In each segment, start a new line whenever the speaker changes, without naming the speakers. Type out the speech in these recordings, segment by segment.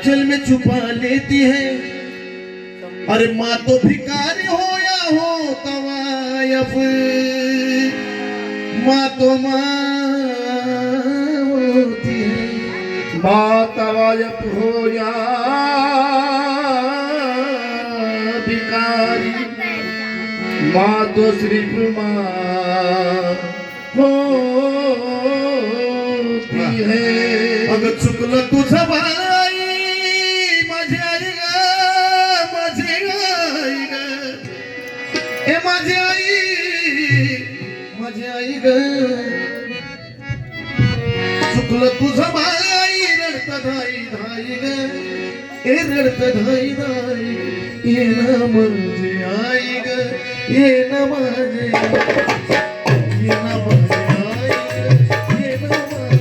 आंचल में छुपा लेती है। अरे माँ तो भिखारी हो या हो तवायफ, माँ तो माँ होती है।
माँ तवायफ हो या भिखारी, माँ तो सिर्फ माँ होती है।
अगं चुकलं तुझं बाई माझी आई ग, माझी आई ग, ए माझी आई, माझी आई ग, चुकलं तुझं बाई रडत धाई धाई ग, ए रडत धाई धाई, ये ना माझी आई ग, ये ना माझी, ये ना माझी आई ग, ये ना माझी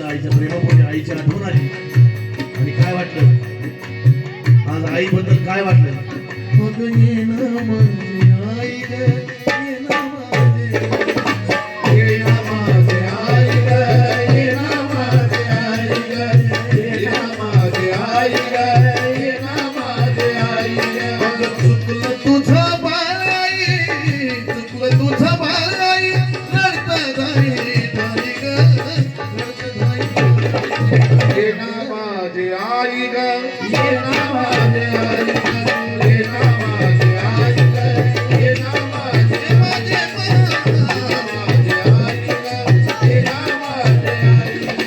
आईच्या प्रेमापोटी आईची आठवण आली आणि काय वाटलं आज आईबद्दल काय वाटलं? अगं ये ना माझी आई ग, ये ना माझी, ये ना माझी आई ग, ये ना माझी आई ग, ये ना माझी आई ग, ये ना माझी आई ग. अगं चुकलं तुझं बाई, चुकलं तुझं बाई, रडत धाई धाई ग, रडत धाई.
ये ना माझी आई ग, ये ना माझी आई ग, ये ना माझी आई ग, ये ना माझी आई ग, ये ना माझी आई ग.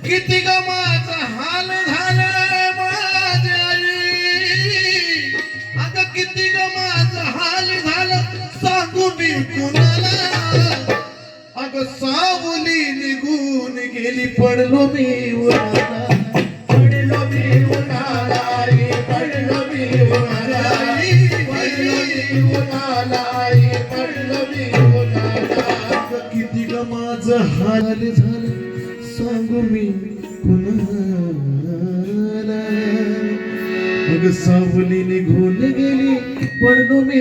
किती ग माझा हाल झाला माझी आई, अगं किती ग माझा हाल झाला सांगू मी कुणाला. अगं सावली निघून गेली पडलो मी उन्हाला,
पडलो मी उन्हाला, पडलो मी उन्हाला, पडलो मी उन्हाला, पडलो मी उन्हाला.
अगं किती ग माझं हाल झालं सांगू मी कुणाला. अगं सावली निघून गेली पडलो मी